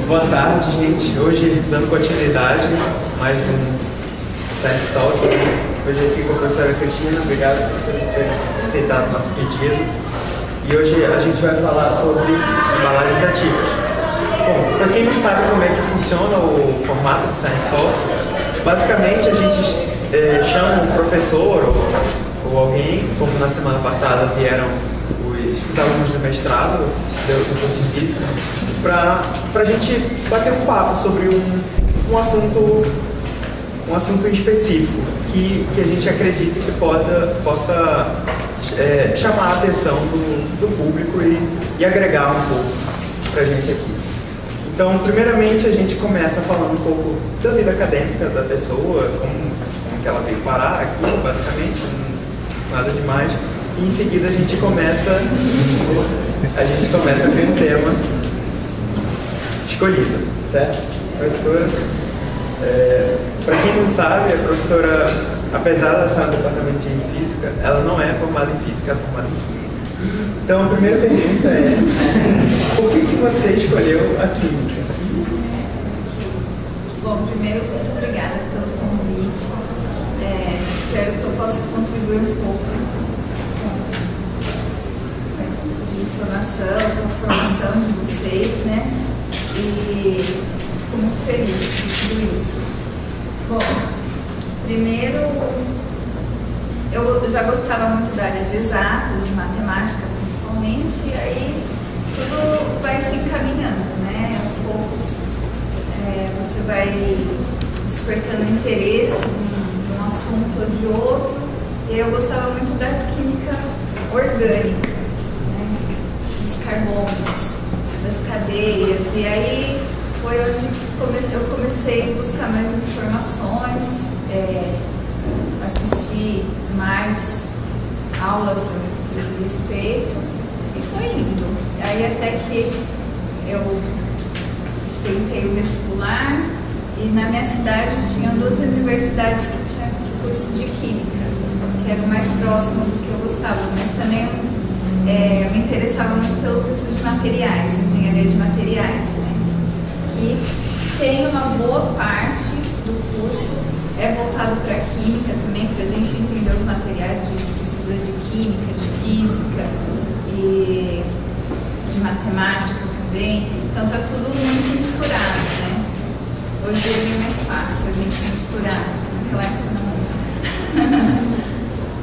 Boa tarde, gente. Hoje, dando continuidade, mais um Science Talk. Hoje aqui com a professora Cristina. Obrigado por você ter aceitado o nosso pedido. E hoje a gente vai falar sobre embalagens ativas. Bom, para quem não sabe como é que funciona o formato do Science Talk, basicamente a gente chama um professor ou alguém, como na semana passada vieram os alunos do mestrado do curso de Física, para a gente bater um papo sobre um assunto em específico que a gente acredita que possa chamar a atenção do público e agregar um pouco para a gente aqui. Então, primeiramente, a gente começa falando um pouco da vida acadêmica da pessoa, como que ela veio parar aqui, basicamente, nada demais. E em seguida a gente começa com um tema escolhido, certo? Professora, para quem não sabe, a professora, apesar de ela estar no departamento de Física, ela não é formada em Física, ela é formada em Química. Então a primeira pergunta é, por que você escolheu a Química? Bom, primeiro, muito obrigada pelo convite. Espero que eu possa contribuir um pouco de informação, com a formação de vocês, né? E fico muito feliz com tudo isso. Bom, primeiro, eu já gostava muito da área de exatas, de matemática principalmente, e aí tudo vai se encaminhando, né? Aos poucos você vai despertando interesse em um assunto ou de outro, e eu gostava muito da química orgânica, né? Dos carbonos, das cadeias, e aí foi onde eu comecei a buscar mais informações, assistir mais aulas a esse respeito, e foi indo. E aí até que eu tentei o vestibular, e na minha cidade tinha 2 universidades que tinham curso de Química, que era o mais próximo do que eu gostava, mas também eu me interessava muito pelo curso de materiais, engenharia de materiais, né? E tem uma boa parte do curso voltado para a Química também, para a gente entender os materiais, a gente precisa de Química, de Física e de Matemática também, então está tudo muito misturado, né? Hoje é bem mais fácil a gente misturar, naquela época não.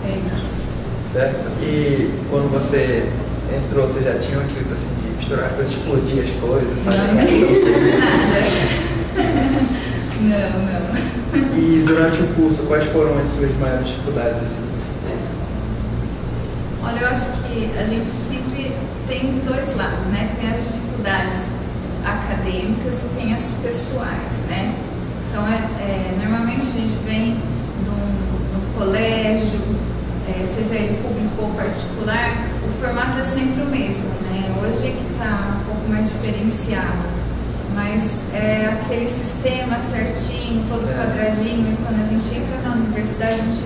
É isso. Certo? E quando você entrou, você já tinha um intuito assim de misturar coisas, explodir as coisas? Não. E durante o curso, quais foram as suas maiores dificuldades assim? Olha, eu acho que a gente sempre tem 2 lados, né? Tem as dificuldades acadêmicas e tem as pessoais, né? Então, normalmente a gente vem no colégio, seja ele público ou particular, o formato é sempre o mesmo, né? Hoje é que está um pouco mais diferenciado, mas é aquele sistema certinho, todo quadradinho, e quando a gente entra na universidade, a gente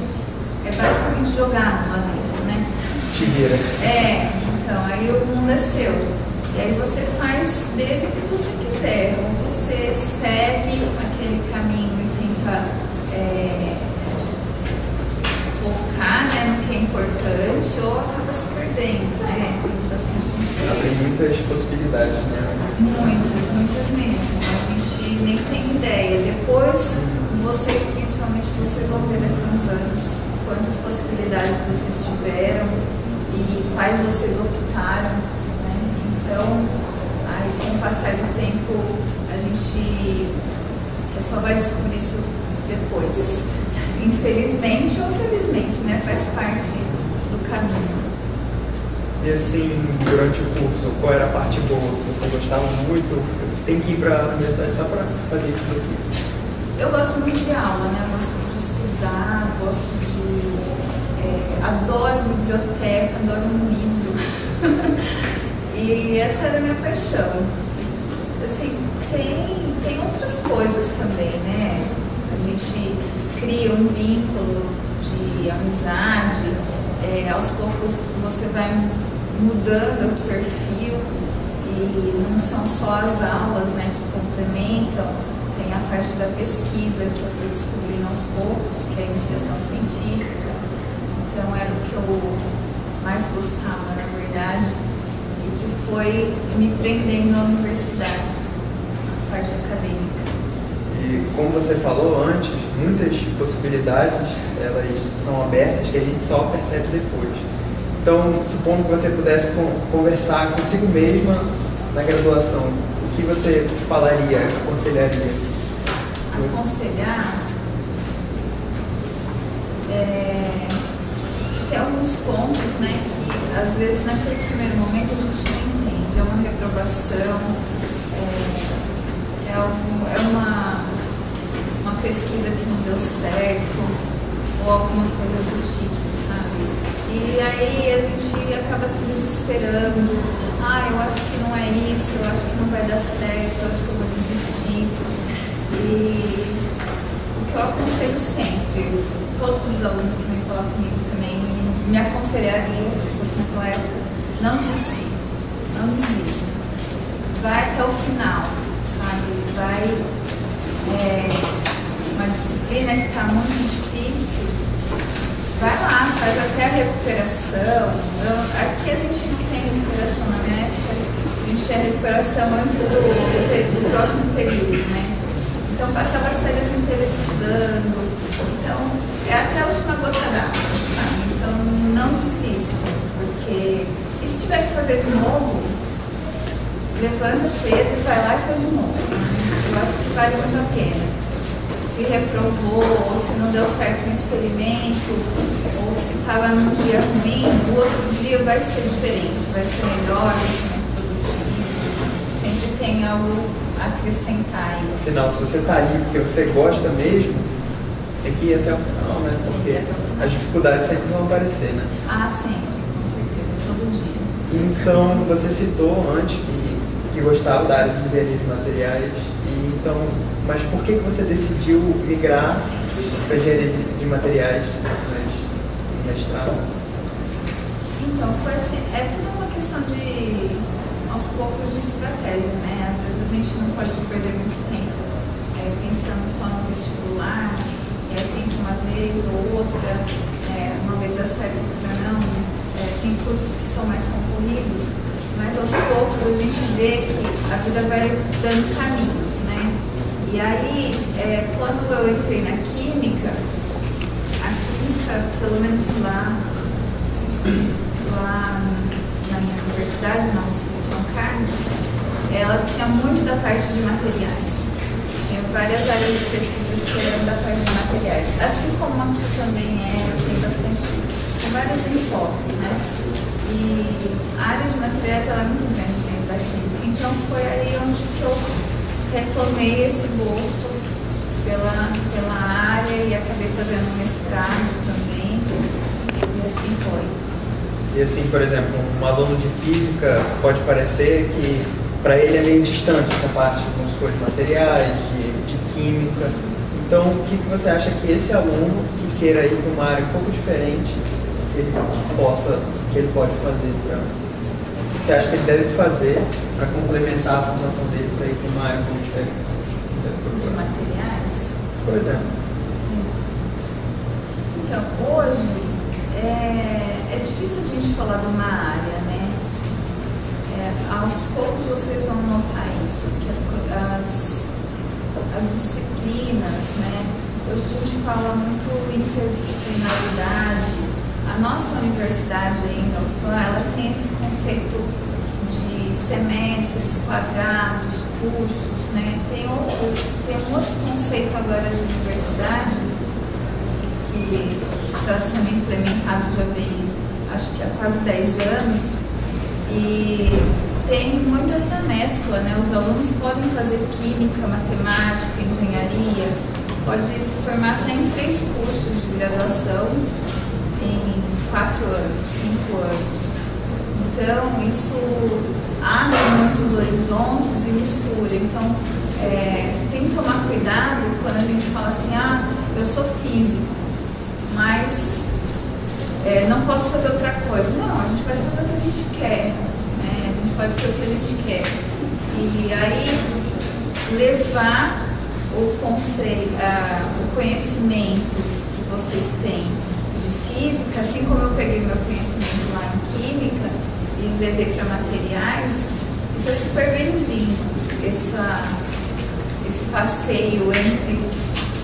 é basicamente jogado lá dentro, né? Te vira. Então, aí o mundo é seu. E aí você faz dele o que você quiser, ou você segue aquele caminho e tenta focar, né, no que é importante, ou acaba se perdendo, né? Tem bastante. Tem muitas possibilidades, né? Muitas mesmo. A gente nem tem ideia. Depois, vocês, principalmente, vocês vão ver daqui a uns anos quantas possibilidades vocês tiveram e quais vocês optaram, né? Então, aí com o passar do tempo, a gente só vai descobrir isso depois. Infelizmente ou felizmente, né? Faz parte do caminho. E assim, durante o curso, qual era a parte boa que você gostava muito? Tem que ir para a universidade só para fazer isso daqui? Eu gosto muito de aula, né? Eu gosto de estudar, gosto de... adoro biblioteca, adoro um livro. E essa era a minha paixão. Assim, tem outras coisas também, né? A gente cria um vínculo de amizade, aos poucos você vai mudando o perfil e não são só as aulas, né, que Então, tem a parte da pesquisa que eu fui descobrindo aos poucos, que é a iniciação científica. Então, era o que eu mais gostava, na verdade, e que foi me prendendo na universidade, a parte acadêmica. E como você falou antes, muitas possibilidades elas são abertas que a gente só percebe depois. Então, supondo que você pudesse conversar consigo mesma na graduação, o que você falaria, aconselharia? Aconselhar? Tem alguns pontos, né, que às vezes naquele primeiro momento a gente não entende. É uma reprovação, é uma pesquisa que não deu certo, ou alguma coisa do tipo, sabe? E aí a gente acaba se desesperando. Eu acho que não é isso, eu acho que não vai dar certo, eu acho que eu vou desistir. E o que eu aconselho sempre, todos os alunos que vêm falar comigo também me aconselhariam, se fosse naquela época, não desistir, não desista. Vai até o final, sabe? Vai, uma disciplina que está muito difícil, vai lá, faz até a recuperação. Aqui a gente não tem recuperação na minha época, a gente tinha recuperação antes do próximo período, né? Então passava as férias inteiras estudando, então é até a última gota d'água, sabe? Então não desista, porque e se tiver que fazer de novo, levanta cedo e vai lá e faz de novo. Eu acho que vale muito a pena. Se reprovou, ou se não deu certo no experimento, ou se estava num dia ruim, o outro dia vai ser diferente, vai ser melhor, vai ser mais produtivo. Sempre tem algo a acrescentar aí. Afinal, se você está aí porque você gosta mesmo, tem que ir até o final, né? Porque as dificuldades sempre vão aparecer, né? Sempre, com certeza, todo dia. Então, você citou antes que gostava da área de engenharia de materiais, e então, mas por que você decidiu migrar para engenharia de materiais no mestrado? Então, foi assim, é tudo uma questão de, aos poucos, de estratégia, né? Às vezes a gente não pode perder muito tempo pensando só no vestibular, e aí tenta uma vez ou outra, uma vez acerta, outra não. Tem cursos que são mais concorridos, mas aos poucos a gente vê que a vida vai dando caminhos, né? E aí, quando eu entrei na química, a química, pelo menos lá na minha universidade, na USP de São Carlos, ela tinha muito da parte de materiais. Tinha várias áreas de pesquisa que eram da parte de materiais. Assim como aqui também tem vários enfoques, né? E a área de materiais ela é muito grande dentro da química. Então foi aí onde que eu retomei esse gosto pela área e acabei fazendo um mestrado também. E assim foi. E assim, por exemplo, um aluno de física pode parecer que para ele é meio distante essa parte de materiais, de química. Então, o que você acha que esse aluno que queira ir para uma área um pouco diferente, ele pode fazer o que você acha que ele deve fazer para complementar a formação dele para ir para uma área um pouco diferente? De materiais? Por exemplo. Sim. Então, hoje é difícil a gente falar de uma área, né? Aos poucos vocês vão notar isso, que as disciplinas, né? Hoje a gente fala muito interdisciplinaridade. A nossa universidade ainda, a UFAM, ela tem esse conceito de semestres, quadrados, cursos, né? Tem um outro conceito agora de universidade que está sendo implementado já vem, acho que há quase 10 anos, e tem muito essa mescla, né? Os alunos podem fazer química, matemática, engenharia, pode se formar até em 3 cursos de graduação em 4 anos, 5 anos. Então, isso abre muitos horizontes e mistura. Então, tem que tomar cuidado quando a gente fala assim, eu sou físico, mas não posso fazer outra coisa. Não, a gente pode fazer o que a gente quer, né? A gente pode ser o que a gente quer. E aí, levar o conhecimento que vocês têm de física, assim como eu peguei meu conhecimento lá em química e levei para materiais, isso é super bem-vindo. Esse passeio entre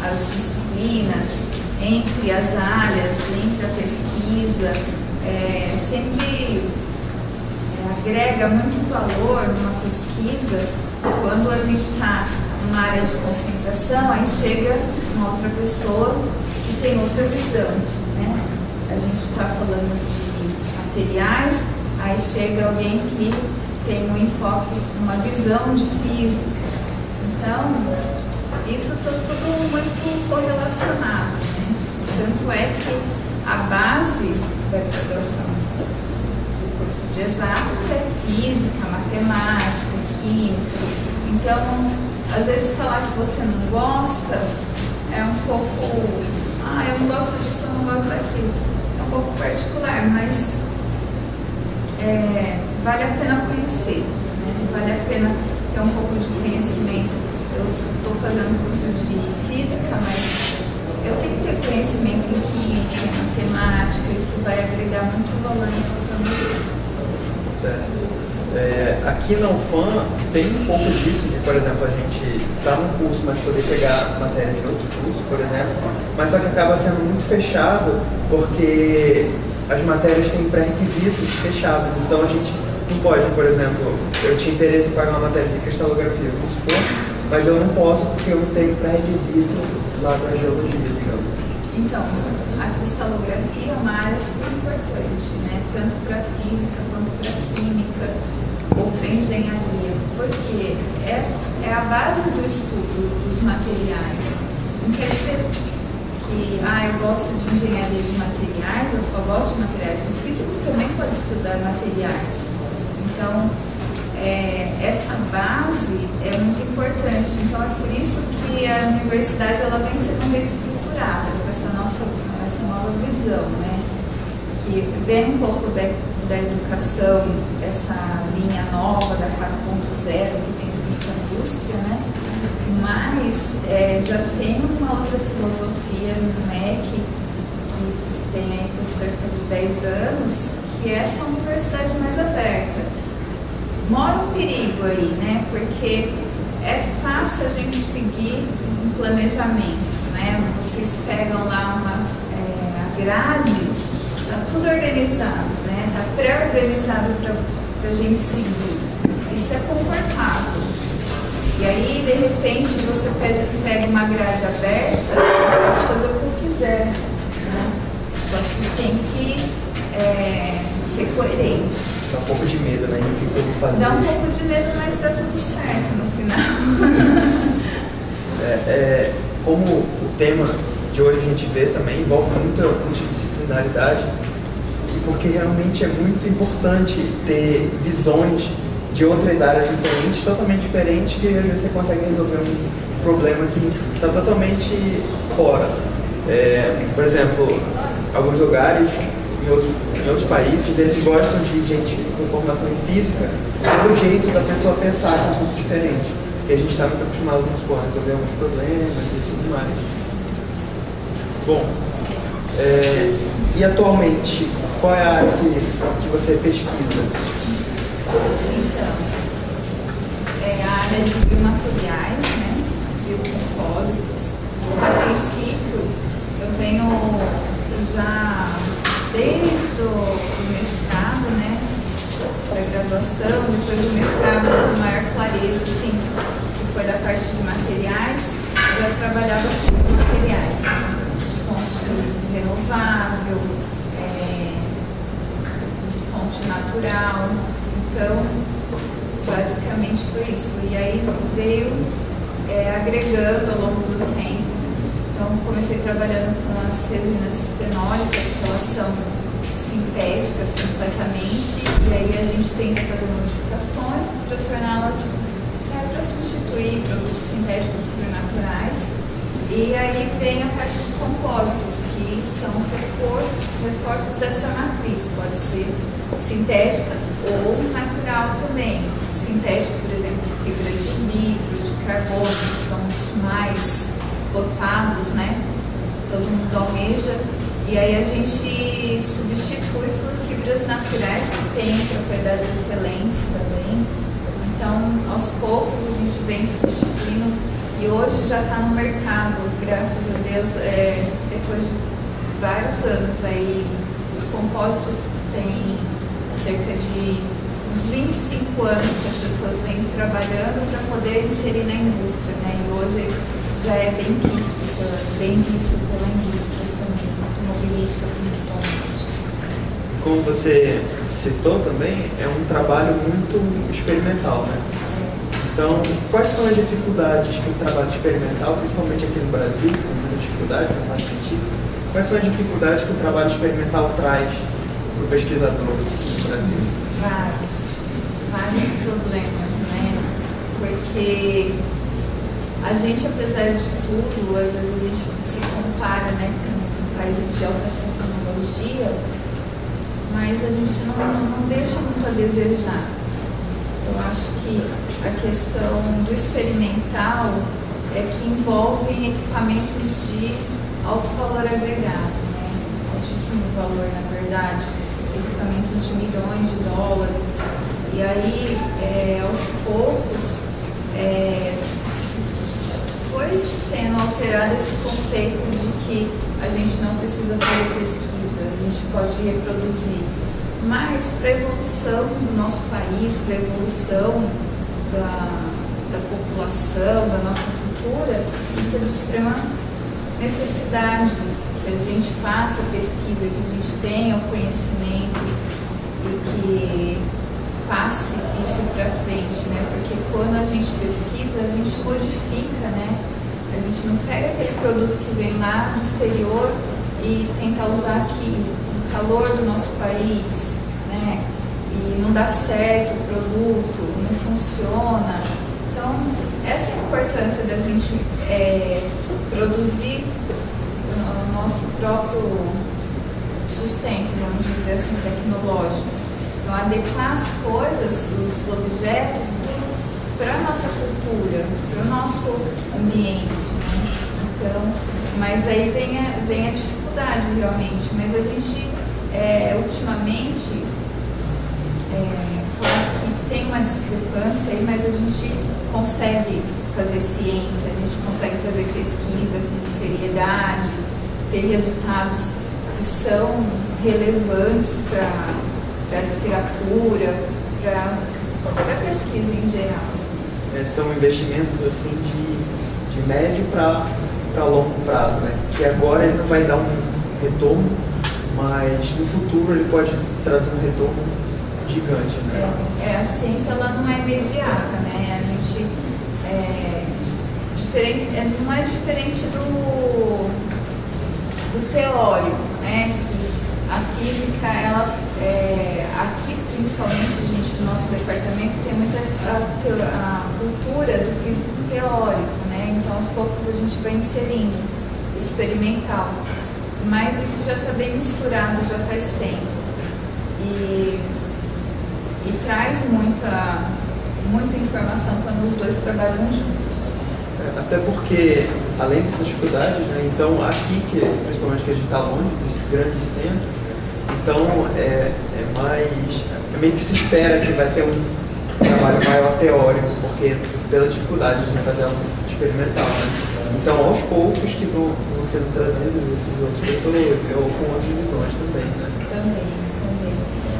as disciplinas, entre as áreas, entre a pesquisa, sempre agrega muito valor numa pesquisa quando a gente está numa área de concentração, aí chega uma outra pessoa que tem outra visão, né? A gente está falando de materiais, aí chega alguém que tem um enfoque, uma visão de física. Então, isso está tudo muito correlacionado, né? Tanto é que a base da graduação do curso de exatos é física, matemática, química. Então, às vezes falar que você não gosta é um pouco, eu não gosto disso, eu não gosto daquilo. É um pouco particular, mas vale a pena conhecer, né? Vale a pena ter um pouco de conhecimento. Eu estou fazendo curso de física, mas eu tenho que ter conhecimento em química, em matemática, isso vai agregar muito valor na sua formação. Certo. Aqui na UFAM tem um pouco disso, de, por exemplo, a gente está num curso, mas poder pegar matéria de outros cursos, por exemplo, mas só que acaba sendo muito fechado, porque as matérias têm pré-requisitos fechados, então a gente não pode, por exemplo, eu tinha interesse em pagar uma matéria de cristalografia, vamos supor, mas eu não posso porque eu não tenho pré-requisito lá da geologia, digamos. Então, a cristalografia é uma área super importante, né? Tanto para física quanto para química ou para engenharia, porque é a base do estudo dos materiais. Não quer dizer que eu gosto de engenharia de materiais, eu só gosto de materiais. O físico também pode estudar materiais. Então, essa base é muito importante. Então, é por isso que a universidade ela vem sendo reestruturada com essa nova visão, né? Que vem um pouco da educação, essa linha nova da 4.0 que vem junto com a indústria, né? Mas já tem uma outra filosofia no MEC, que tem aí por cerca de 10 anos, que é essa universidade mais aberta. Mora um perigo aí, né? Porque é fácil a gente seguir um planejamento, né? Vocês pegam lá a grade, tá tudo organizado, né? Tá pré-organizado para a gente seguir. Isso é confortável. E aí, de repente, você pega uma grade aberta, eu posso fazer o que eu quiser, né? Só que tem que ser coerente. Dá um pouco de medo, né? Do que eu vou fazer. Dá um pouco de medo, mas dá tudo certo no final. Como o tema de hoje a gente vê também envolve muita multidisciplinaridade, porque realmente é muito importante ter visões de outras áreas diferentes, totalmente diferentes, que às vezes você consegue resolver um problema que está totalmente fora. Por exemplo, alguns lugares, em outros países, eles gostam de gente com formação em física, pelo jeito da pessoa pensar, que é um pouco diferente. Porque a gente está muito acostumado a resolver alguns problemas e tudo mais. Bom, e atualmente, qual é a área que você pesquisa? Então, é a área de biomateriais, né? Biocompósitos. A princípio, eu venho já desde o mestrado, né? Da graduação, depois do mestrado com maior clareza, assim, que foi da parte de materiais, eu já trabalhava com materiais, né? De fonte renovável, de fonte natural. Então, basicamente foi isso. E aí veio agregando ao longo do tempo. Então, comecei trabalhando com as resinas fenólicas, que elas são sintéticas completamente, e aí a gente tem que fazer modificações para torná-las, para substituir produtos sintéticos por naturais. E aí vem a parte dos compósitos, que são os reforços dessa matriz, pode ser sintética ou natural também. Sintético, por exemplo, de fibra de vidro, de carbono, que são os mais cotados, né? Todo mundo almeja. E aí a gente substitui por fibras naturais que têm propriedades excelentes também. Então, aos poucos a gente vem substituindo e hoje já está no mercado, graças a Deus, depois de vários anos aí, os compósitos têm cerca de uns 25 anos que as pessoas vêm trabalhando para poder inserir na indústria, né? E hoje já é bem visto pela indústria também, automobilística principalmente. Como você citou também, é um trabalho muito experimental, né? Então, quais são as dificuldades que o trabalho experimental, principalmente aqui no Brasil, tem muita dificuldade na parte científica, quais são as dificuldades que o trabalho experimental traz para o pesquisador aqui no Brasil? Vários problemas, né? Porque a gente, apesar de tudo, às vezes a gente se compara, né, com países de alta tecnologia, mas a gente não deixa muito a desejar. Eu acho que a questão do experimental é que envolve equipamentos de alto valor agregado, né? Altíssimo valor, na verdade, equipamentos de milhões de dólares. E aí, aos poucos, foi sendo alterado esse conceito de que a gente não precisa fazer pesquisa, a gente pode reproduzir. Mas para a evolução do nosso país, para a evolução da população, da nossa cultura, isso é de extrema necessidade, que a gente faça pesquisa, que a gente tenha o conhecimento e que passe isso para frente, né? Porque quando a gente pesquisa, a gente modifica, né? A gente não pega aquele produto que vem lá do exterior e tenta usar aqui no calor do nosso país, né? E não dá certo o produto, não funciona. Então, essa é a importância da gente produzir o nosso próprio sustento, vamos dizer assim, tecnológico. Então, adequar as coisas, os objetos, tudo para a nossa cultura, para o nosso ambiente, né? Então, mas aí vem a dificuldade realmente, mas a gente ultimamente, claro que tem uma discrepância aí, mas a gente consegue fazer ciência, a gente consegue fazer pesquisa com seriedade, ter resultados que são relevantes para a literatura, para a pesquisa em geral. São investimentos assim de médio para longo prazo, né? Que agora ele não vai dar um retorno, mas no futuro ele pode trazer um retorno gigante, né? A ciência ela não é imediata, né? A gente não é diferente do teórico, né? Que a física, ela aqui principalmente a gente no nosso departamento tem muita a cultura do físico teórico, né? Então aos poucos a gente vai inserindo o experimental, mas isso já está bem misturado já faz tempo e traz muita informação quando os dois trabalham juntos. Até porque, além dessas dificuldades, né, então aqui, principalmente que a gente está longe dos grandes centros, então é meio que se espera que vai ter um trabalho maior teórico, porque pela dificuldade de fazer algo experimental, né? Então aos poucos que vão sendo trazidas essas outras pessoas ou com outras visões também, né? Também.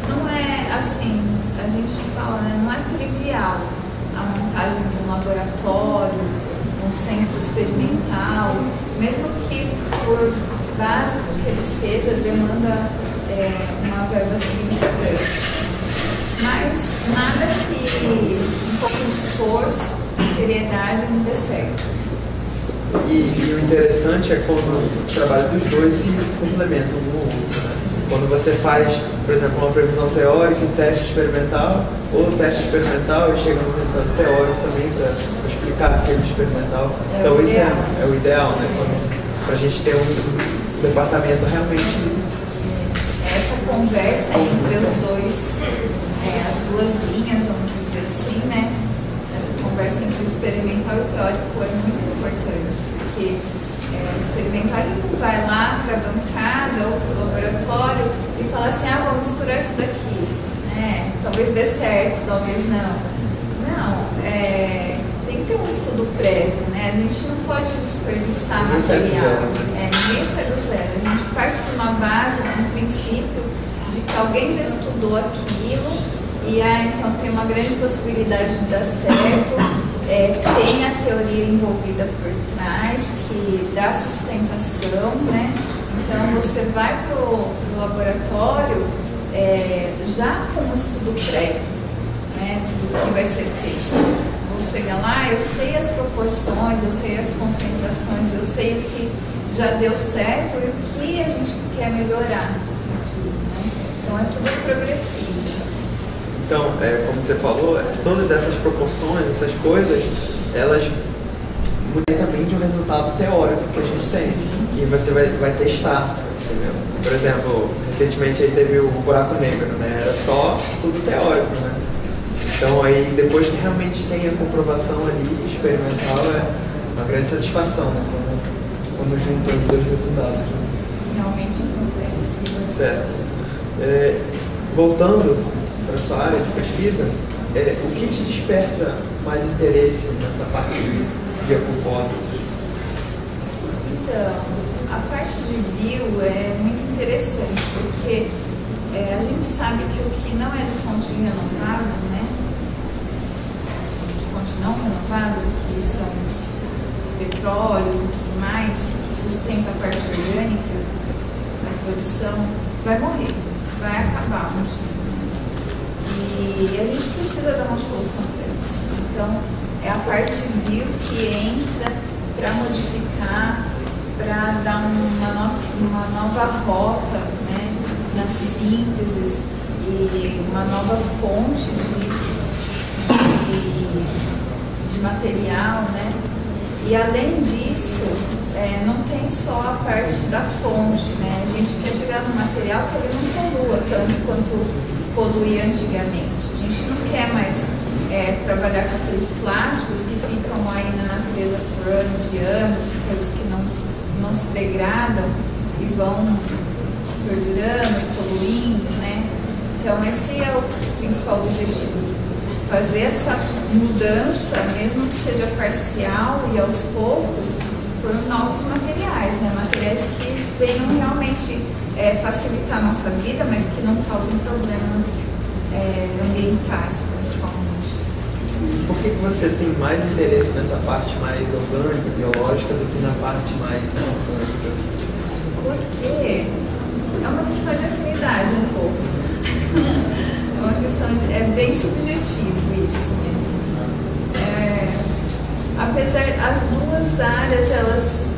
Não é assim, a gente fala, né, não é trivial a montagem de um laboratório, um centro experimental, mesmo que por básico que ele seja, demanda uma verba significante. Mas nada que um pouco de esforço e seriedade não dê certo. E o interessante é quando o trabalho dos dois se complementam um no outro, né? Quando você faz, por exemplo, uma previsão teórica, um teste experimental, ou teste experimental e chega no resultado teórico também para explicar aquele experimental. Então isso é o ideal, né? Para a gente ter um departamento realmente... Essa conversa entre os dois, as duas linhas, vamos dizer assim, né? Essa conversa conversa entre o experimental e o teórico é muito importante, porque o experimental ele não vai lá para a bancada ou para o laboratório e fala assim, vamos misturar isso daqui. Talvez dê certo, talvez não. Não, tem que ter um estudo prévio, né? A gente não pode desperdiçar material. Ninguém sai do zero. A gente parte de uma base, de um princípio de que alguém já estudou aquilo e então tem uma grande possibilidade de dar certo. Tem a teoria envolvida por trás, que dá sustentação, né? Então você vai para o laboratório já com um estudo prévio, né, do que vai ser feito. Vou chegar lá, eu sei as proporções, eu sei as concentrações, eu sei o que já deu certo e o que a gente quer melhorar aqui, né? Então é tudo progressivo. Então, como você falou, todas essas proporções, essas coisas, elas mudam também de um resultado teórico que a gente tem. E você vai testar, entendeu? Por exemplo, recentemente aí teve o buraco negro, né? Era só tudo teórico, né? Então aí depois que realmente tem a comprovação ali, experimental, é uma grande satisfação, né? Quando juntam os dois resultados. Né? Realmente acontece. Certo. Voltando para a sua área de pesquisa, o que te desperta mais interesse nessa parte de biopropósitos? Então, a parte de bio é muito interessante, porque a gente sabe que o que não é de fonte renovável, né? De fonte não renovável, que são os petróleos e tudo mais, que sustenta a parte orgânica da produção, vai morrer, vai acabar um dia. E a gente precisa dar uma solução para isso. Então, é a parte bio que entra para modificar, para dar uma nova rota, né, nas sínteses e uma nova fonte de material, né? E além disso, não tem só a parte da fonte, né? A gente quer chegar no material que ele não polua tanto quanto poluía antigamente. A gente não quer mais trabalhar com aqueles plásticos que ficam aí na natureza por anos e anos, coisas que não se degradam e vão perdurando e poluindo, né? Então esse é o principal objetivo, fazer essa mudança, mesmo que seja parcial e aos poucos, por novos materiais, né? Materiais que venham realmente facilitar a nossa vida, mas que não causem problemas ambientais, principalmente. Por que você tem mais interesse nessa parte mais orgânica, biológica, do que na parte mais orgânica? Porque é uma questão de afinidade um pouco. É uma questão é bem subjetivo isso mesmo. Apesar as duas áreas, elas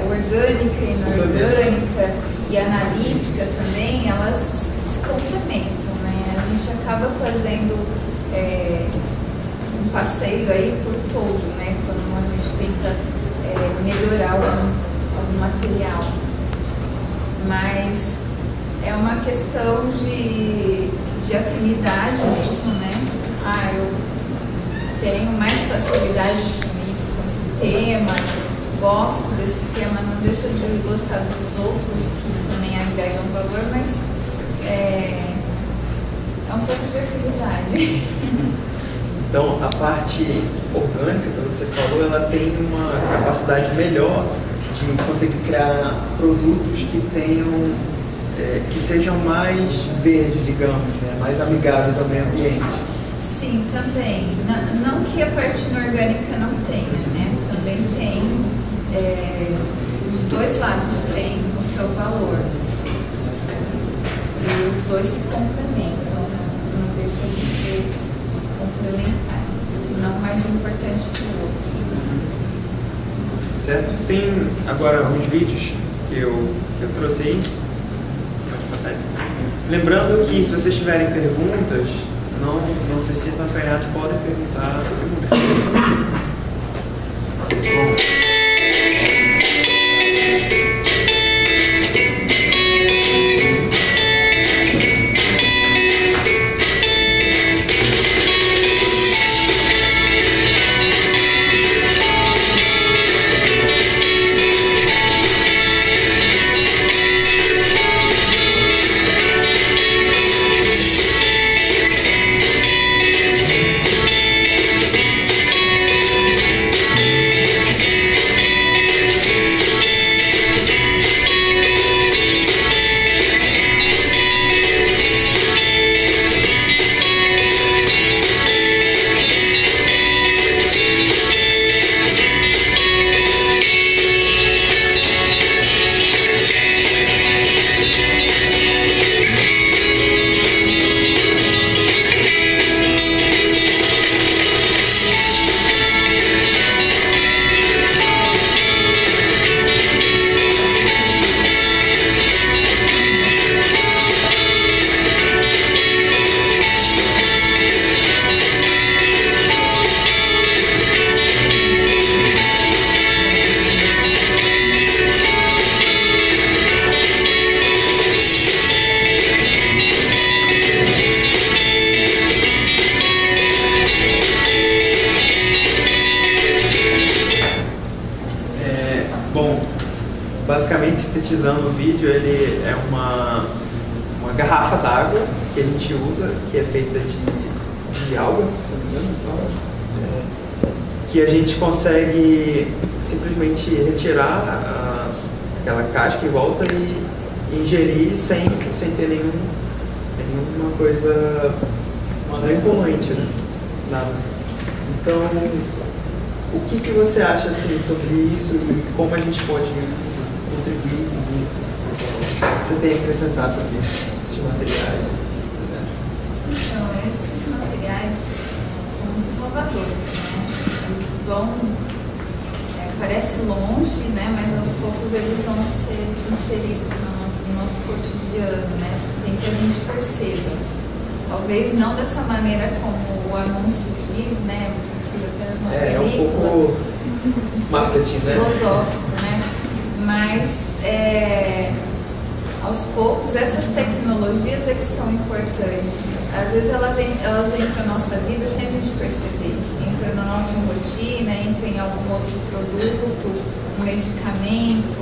orgânica e inorgânica e analítica também, elas se complementam, né? A gente acaba fazendo um passeio aí por todo, né? Quando a gente tenta melhorar algum material. Mas é uma questão de afinidade mesmo, né? Eu tenho mais facilidade com isso, com esse tema, gosto desse tema, não deixa de gostar dos outros que também agregam valor, mas é um pouco de afinidade. Então, a parte orgânica, pelo que você falou, ela tem uma capacidade melhor de conseguir criar produtos que tenham, que sejam mais verdes, digamos, né? Mais amigáveis ao meio ambiente. Sim, também. Não que a parte inorgânica não tenha, né? Também tem. Os dois lados têm o seu valor. E os dois se complementam, não deixa de ser complementar, não mais importante que o outro. Certo? Tem agora alguns vídeos que eu trouxe aí. Pode passar aí. Lembrando que se vocês tiverem perguntas, não se sintam acanhados, podem perguntar a todo momento. basicamente, sintetizando o vídeo, ele é uma garrafa d'água que a gente usa, que é feita de alga, se não me engano, então, que a gente consegue simplesmente retirar aquela casca em volta e ingerir sem ter nenhuma coisa, nem poluente, né? Nada. Então, o que você acha assim, sobre isso e como a gente pode contribuir com isso? Você tem a acrescentar sobre esses materiais? Então, esses materiais são muito inovadores, né? Eles vão, parece longe, né? Mas aos poucos eles vão ser inseridos no nosso cotidiano, né? Sem que a gente perceba. Talvez não dessa maneira como o anúncio diz, né? Você tira apenas uma película. É um pouco marketing, né? Filosófico, né? Mas aos poucos essas tecnologias é que são importantes. Às vezes elas vêm para a nossa vida sem a gente perceber. Entra na nossa rotina, entra em algum outro produto, um medicamento.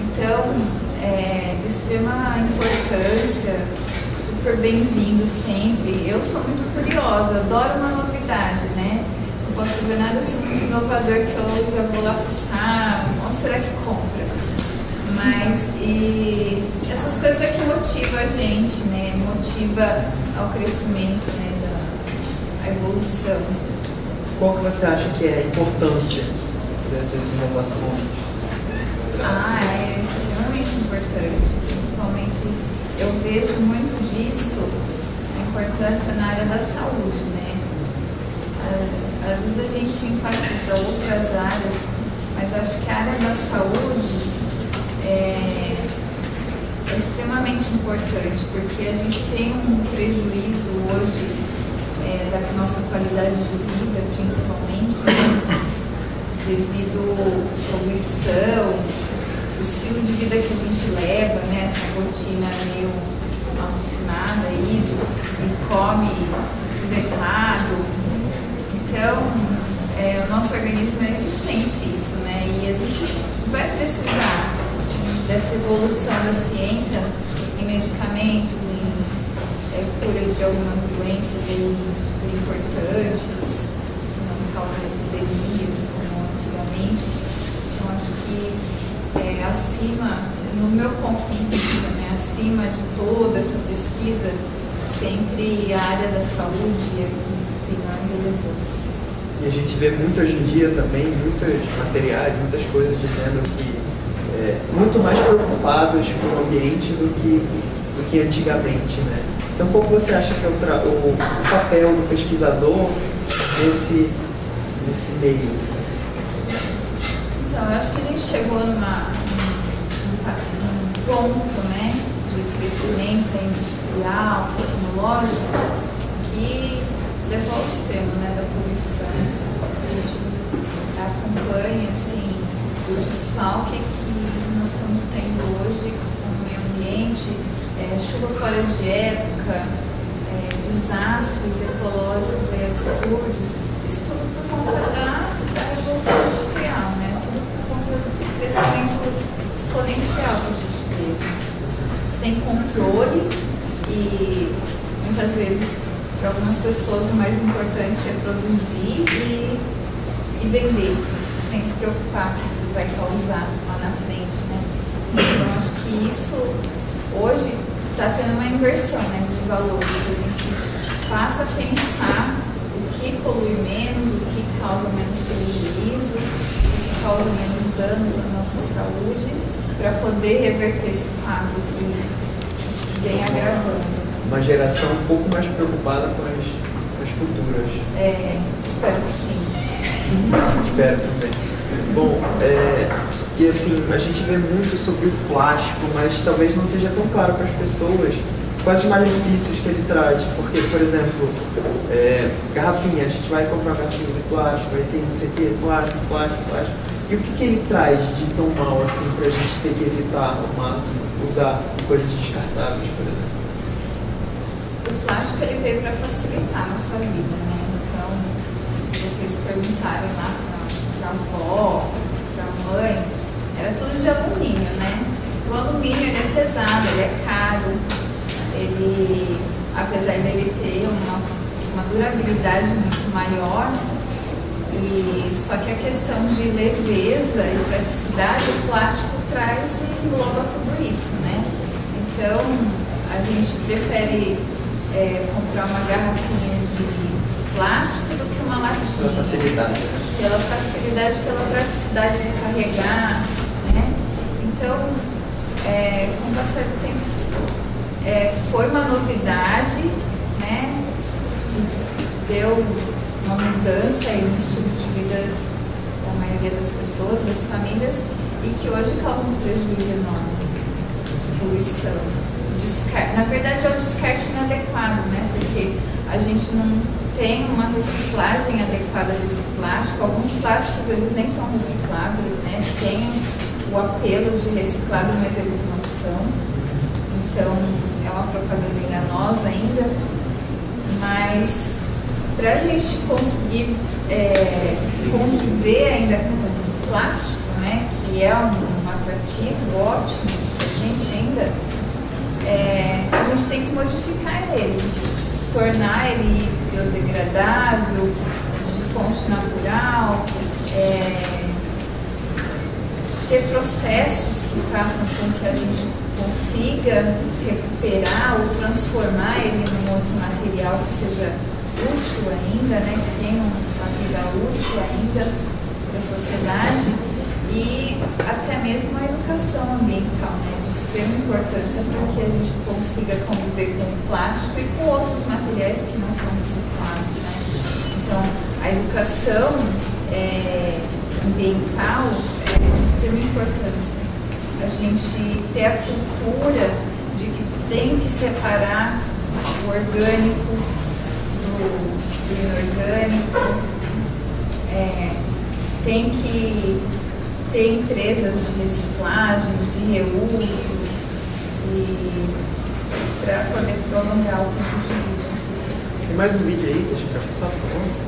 Então, de extrema importância, super bem-vindo sempre. Eu sou muito curiosa, adoro uma novidade, né? Não posso ver nada assim muito inovador que eu já vou lá fuçar, ou será que compra? Mas, e essas coisas é que motivam a gente, né? Motiva ao crescimento, né? A evolução. Qual que você acha que é importante dessas inovações? É extremamente importante. Principalmente, eu vejo muito disso, a importância na área da saúde, né? Às vezes a gente enfatiza outras áreas, mas acho que a área da saúde é extremamente importante, porque a gente tem um prejuízo hoje da nossa qualidade de vida, principalmente, né? Devido à poluição, o estilo de vida que a gente leva, né? Essa rotina meio alucinada aí, e come tudo errado. Então, o nosso organismo que sente isso, né? E a gente vai precisar dessa evolução da ciência em medicamentos, em cura de algumas doenças super importantes, que não causam epidemias como antigamente. Então, acho que acima, no meu ponto de vista, né, acima de toda essa pesquisa, sempre a área da saúde é que tem maior relevância. E a gente vê muito hoje em dia também, muitos materiais, muitas coisas dizendo que muito mais preocupados com o ambiente do que antigamente, né? Então, qual você acha que é o papel do pesquisador nesse meio? Então, eu acho que a gente chegou num ponto, né, de crescimento industrial, tecnológico, que levou ao extremo, né, da poluição. A gente acompanha, assim, o desfalque que nós estamos tendo hoje com o meio ambiente, chuva fora de época, desastres ecológicos e absurdos, isso tudo por conta da revolução industrial, né? Tudo por conta do crescimento exponencial que a gente teve, sem controle, e muitas vezes para algumas pessoas o mais importante é produzir e vender, sem se preocupar com o que vai causar lá na frente, né? Então, acho que isso hoje está tendo uma inversão, né, de valores. A gente passa a pensar o que polui menos, o que causa menos prejuízo, o que causa menos danos à nossa saúde, para poder reverter esse quadro que vem agravando. Uma geração um pouco mais preocupada com as futuras. Espero que sim. Espero também. Bom, e assim, a gente vê muito sobre o plástico, mas talvez não seja tão claro para as pessoas quais os malefícios que ele traz. Porque, por exemplo, garrafinha, a gente vai comprar uma garrafinha de plástico, aí tem não sei o que, plástico. E o que ele traz de tão mal assim para a gente ter que evitar ao máximo usar coisas descartáveis, por exemplo? O plástico ele veio para facilitar a nossa vida, né? Então, se vocês perguntarem lá para a avó, para a mãe, era tudo de alumínio, O alumínio ele é pesado, ele é caro, ele, apesar dele ter uma durabilidade muito maior, só que a questão de leveza e praticidade, o plástico traz e engloba tudo isso, né? Então, a gente prefere comprar uma garrafinha de plástico do que uma latinha. Pela facilidade. Pela facilidade, pela praticidade de carregar, né? Então, com o passar do tempo, foi uma novidade, né? E deu uma mudança no estilo de vida da maioria das pessoas, das famílias, e que hoje causa um prejuízo enorme. Poluição, descarte. Na verdade, é um descarte inadequado, né? Porque a gente não tem uma reciclagem adequada desse plástico. Alguns plásticos, eles nem são recicláveis, né? Tem o apelo de reciclado, mas eles não são. Então, é uma propaganda enganosa ainda. Mas, para a gente conseguir conviver ainda com o plástico, né? Que é um atrativo ótimo para a gente ainda, a gente tem que modificar ele, tornar ele biodegradável, de fonte natural, ter processos que façam com que a gente consiga recuperar ou transformar ele num outro material que seja útil ainda, né, que tenha uma vida útil ainda para a sociedade, e até mesmo a educação ambiental, né, de extrema importância para que a gente consiga conviver com o plástico e com outros materiais que não são reciclados, né. Então, a educação ambiental é de extrema importância. A gente ter a cultura de que tem que separar o orgânico do inorgânico, tem que ter empresas de reciclagem, de reuso, para poder prolongar o tempo de vida. Tem mais um vídeo aí, deixa eu passar, por favor.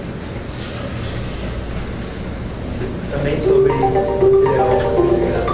Também sobre material biodegradado.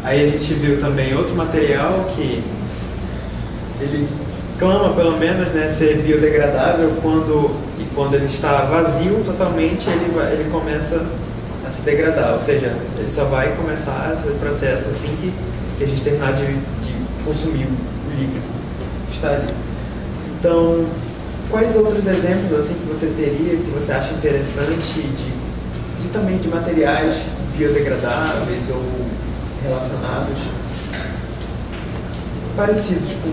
Aí a gente viu também outro material que ele clama, pelo menos, né, ser biodegradável quando ele está vazio totalmente, ele começa a se degradar, ou seja, ele só vai começar esse processo assim que a gente terminar de consumir o líquido que está ali. Então, quais outros exemplos assim que você teria, que você acha interessante também de materiais biodegradáveis ou relacionados, parecidos com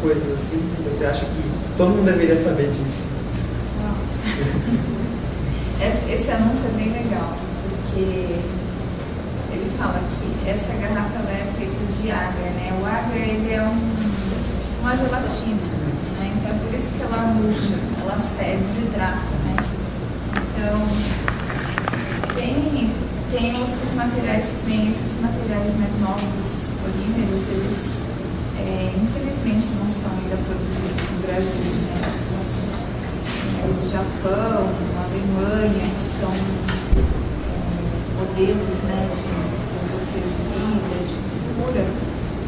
coisas assim, que você acha que todo mundo deveria saber disso? Esse anúncio é bem legal, porque ele fala que essa garrafa ela é feita de agar, né? O agar ele é uma gelatina, né? Então é por isso que ela murcha, ela desidrata, né? Então tem outros materiais que vêm, esses materiais mais novos, esses polímeros, eles infelizmente não são ainda produzidos no Brasil, né? Mas no Japão, na Alemanha, que são modelos, né, de filosofia de vida, de cultura,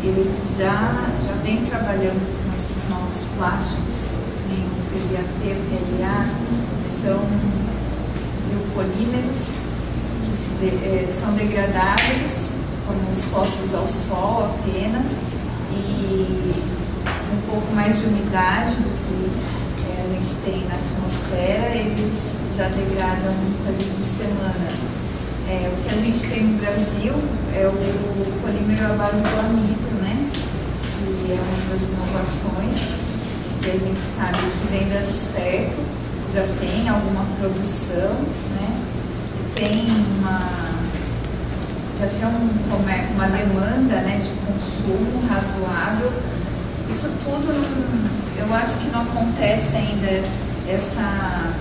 eles já vêm trabalhando com esses novos plásticos, nem o PVAT, o PLA, que são biopolímeros que se são degradáveis, como expostos ao sol apenas, e um pouco mais de umidade do que a gente tem na atmosfera, eles já degradam coisas de semanas. O que a gente tem no Brasil é o polímero à base do amido, né? Que é uma das inovações que a gente sabe que vem dando certo, já tem alguma produção, né? Já tem uma demanda, né, de consumo razoável. Isso tudo, eu acho que não acontece ainda essa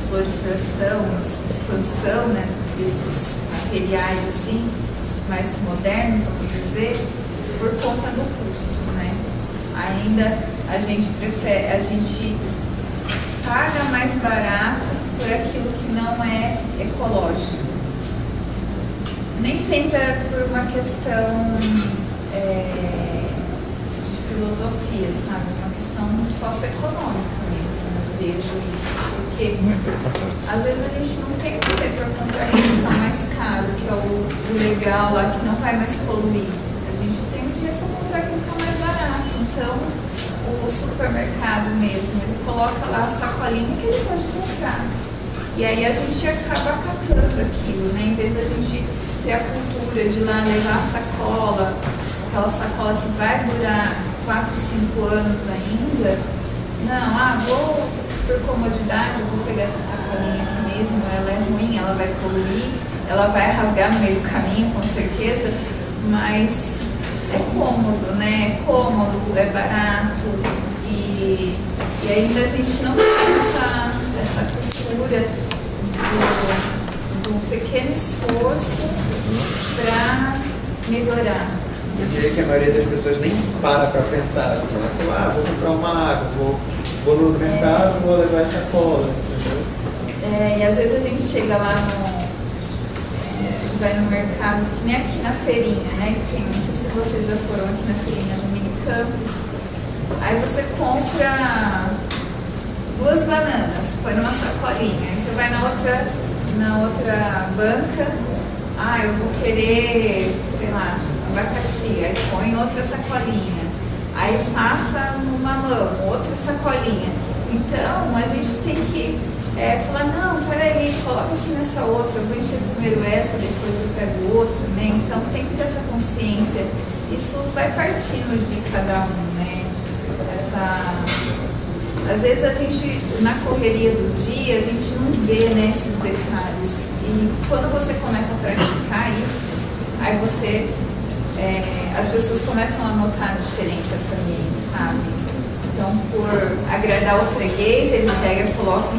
proliferação, essa expansão, né, desses materiais assim, mais modernos, vamos dizer, por conta do custo, né? Ainda a gente paga mais barato por aquilo que não é ecológico. Nem sempre é por uma questão de filosofia, sabe? Uma questão socioeconômica mesmo, eu vejo isso. Porque às vezes a gente não tem poder para comprar química mais caro, que é o legal lá, que não vai mais poluir. A gente tem o dinheiro para comprar química mais barato. Então, o supermercado mesmo, ele coloca lá a sacolinha que ele pode comprar. E aí a gente acaba catando aquilo, né? Em vez de a gente ter a cultura de ir lá levar a sacola, aquela sacola que vai durar 4, 5 anos ainda. Não, vou por comodidade, eu vou pegar essa sacolinha aqui mesmo, ela é ruim, ela vai poluir, ela vai rasgar no meio do caminho, com certeza, mas é cômodo, né? É cômodo, é barato e ainda a gente não tem essa cultura do pequeno esforço para melhorar. Eu diria que a maioria das pessoas nem para pensar assim, sei lá, vou comprar uma água, vou no mercado, vou levar essa cola, entendeu? E às vezes a gente chega lá vai no mercado, que nem aqui na feirinha, né? Que tem, não sei se vocês já foram aqui na feirinha do Mini Campus. Aí você compra 2 bananas, põe numa sacolinha. Aí você vai na outra banca, eu vou querer, sei lá, abacaxi, aí põe outra sacolinha. Aí passa no mamão, outra sacolinha. Então a gente tem que falar, não, peraí, coloca aqui nessa outra, eu vou encher primeiro essa, depois eu pego outra, né? Então tem que ter essa consciência. Isso vai partindo de cada um, né? Às vezes a gente, na correria do dia, a gente não vê, né, esses detalhes. E quando você começa a praticar isso, aí você, as pessoas começam a notar a diferença também, sabe? Então, por agradar o freguês, ele pega e coloca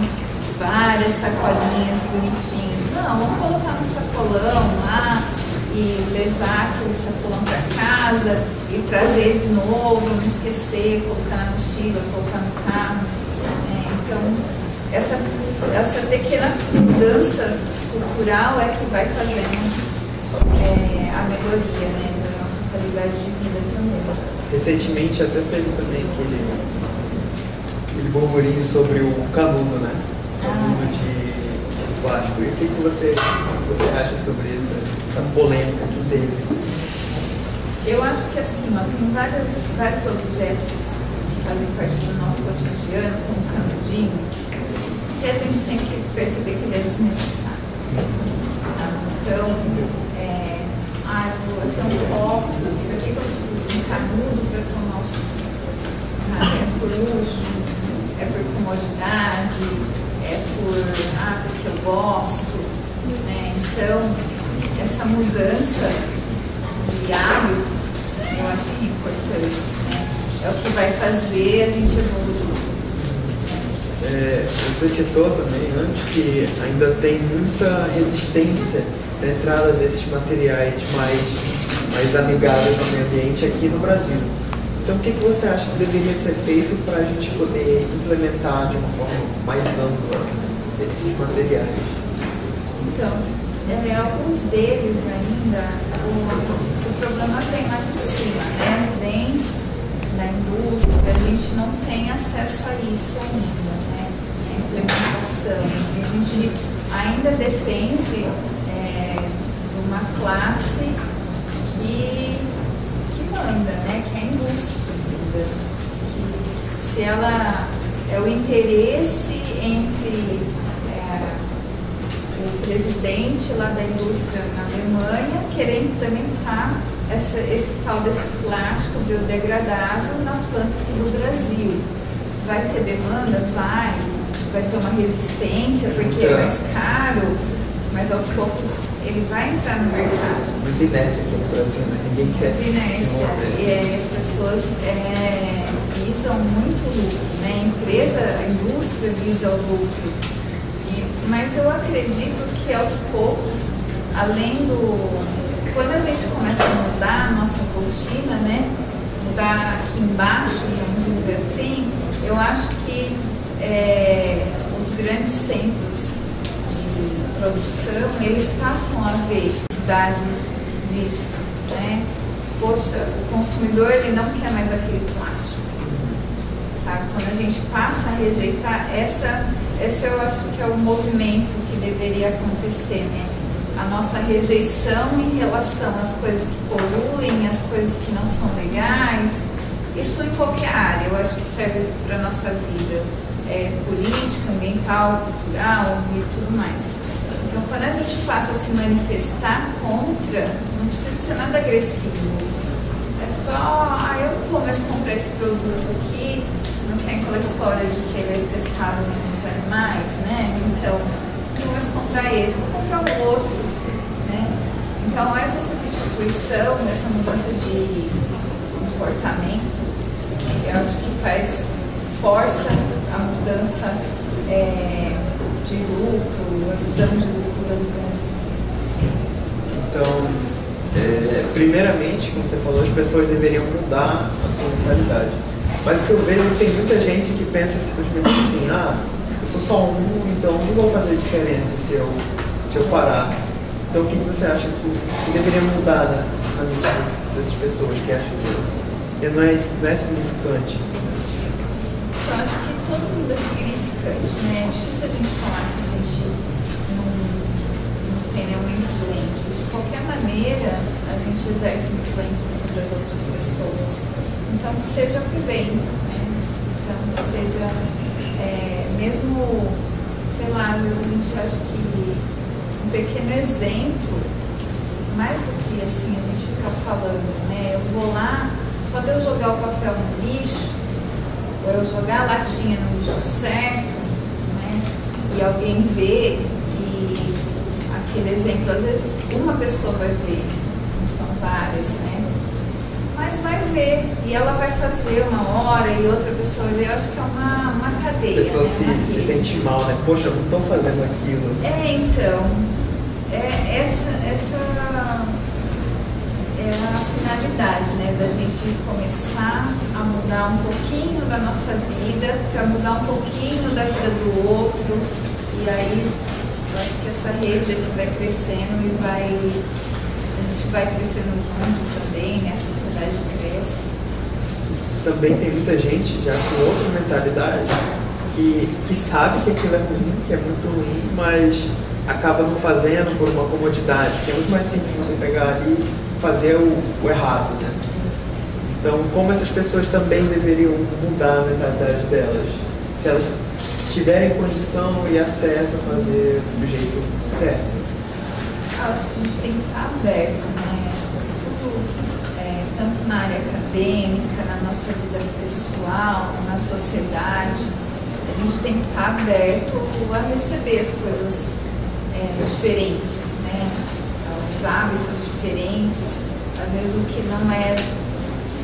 várias sacolinhas bonitinhas. Não, vamos colocar no sacolão lá e levar aquele sacolão para casa e trazer de novo, não esquecer, colocar na mochila, colocar no carro. Então, essa pequena mudança cultural é que vai fazendo a melhoria, né, da nossa qualidade de vida também. Recentemente até teve também aquele burburinho sobre o canudo, né? Canudo de plástico. E o que você acha sobre essa polêmica que teve? Eu acho que assim, tem vários objetos que fazem parte do nosso cotidiano, como o canudinho, que a gente tem que perceber que ele é desnecessário. Então, eu tenho um copo, por que eu preciso de um canudo para tomar o suco? Sabe? É por luxo, é por comodidade, é porque eu gosto, né? Então, essa mudança de hábito, eu acho que é importante, né? É o que vai fazer a gente evoluir. Você citou também antes que ainda tem muita resistência na entrada desses materiais mais amigáveis ao meio ambiente aqui no Brasil. Então, o que você acha que deveria ser feito para a gente poder implementar de uma forma mais ampla esses materiais? Então, alguns deles ainda, o problema vem lá de cima, né? Vem da indústria, a gente não tem acesso a isso ainda, né? A implementação. A gente ainda depende de uma classe que manda, né? Que é a indústria. Se ela é o interesse entre o presidente lá da indústria na Alemanha querer implementar esse tal desse plástico biodegradável na planta aqui no Brasil. Vai ter demanda? Vai ter uma resistência porque é mais caro, mas aos poucos ele vai entrar no mercado. Muita inércia aqui no Brasil, né? Ninguém quer. Inércia. E as pessoas visam muito lucro, né? A indústria visa o lucro. Mas eu acredito que aos poucos, quando a gente começa a mudar a nossa rotina, né? Mudar aqui embaixo, vamos dizer assim, eu acho que os grandes centros de produção, eles passam a ver a necessidade disso, né? Poxa, o consumidor, ele não quer mais aquele plástico, sabe? Quando a gente passa a rejeitar, esse eu acho que é o movimento que deveria acontecer, né? A nossa rejeição em relação às coisas que poluem, às coisas que não são legais, isso em qualquer área, eu acho que serve para a nossa vida, política, ambiental, cultural e tudo mais. Então, quando a gente passa a se manifestar contra, não precisa ser nada agressivo. É só, eu não vou mais comprar esse produto aqui, não tem aquela história de que ele é testado nos animais, né? Então, não vou mais comprar esse, vou comprar o outro, né? Então, essa substituição, essa mudança de comportamento, eu acho que força a mudança de lucro, a visão de lucro das grandes empresas. Então, primeiramente, como você falou, as pessoas deveriam mudar a sua mentalidade. Mas o que eu vejo é que tem muita gente que pensa simplesmente assim, eu sou só um, então não vou fazer diferença se eu parar. Então o que você acha que deveria mudar na mente dessas pessoas que acham isso? E não é significante. Eu acho que todo mundo é significante, né? É difícil a gente falar que a gente não tem nenhuma influência. De qualquer maneira, a gente exerce influência sobre as outras pessoas. Então, que seja para o bem, né? Então, que seja, mesmo, sei lá, às vezes a gente acha que um pequeno exemplo, mais do que assim, a gente ficar falando, né? Eu vou lá, só de eu jogar o papel no lixo, ou eu jogar a latinha no lixo certo, né? E alguém vê, e aquele exemplo, às vezes uma pessoa vai ver, não são várias, né? Mas vai ver, e ela vai fazer uma hora e outra pessoa vai ver, eu acho que é uma cadeia. A pessoa né? se sente mal, né? Poxa, não estou fazendo aquilo. Então, essa é a finalidade, né? Da gente começar a mudar um pouquinho da nossa vida, para mudar um pouquinho da vida do outro, e aí eu acho que essa rede aqui vai crescendo e a gente vai crescendo junto também, né? A sociedade cresce. Também tem muita gente já com outra mentalidade que sabe que aquilo é ruim, que é muito ruim, mas acaba não fazendo por uma comodidade, que é muito mais simples você pegar ali e fazer o errado, né? Então, como essas pessoas também deveriam mudar a mentalidade delas? Se elas tiverem condição e acesso a fazer do jeito certo. Acho que a gente tem que estar aberto, né? Tanto na área acadêmica, na nossa vida pessoal, na sociedade, a gente tem que estar aberto a receber as coisas diferentes, né? Os hábitos diferentes, às vezes o que não é,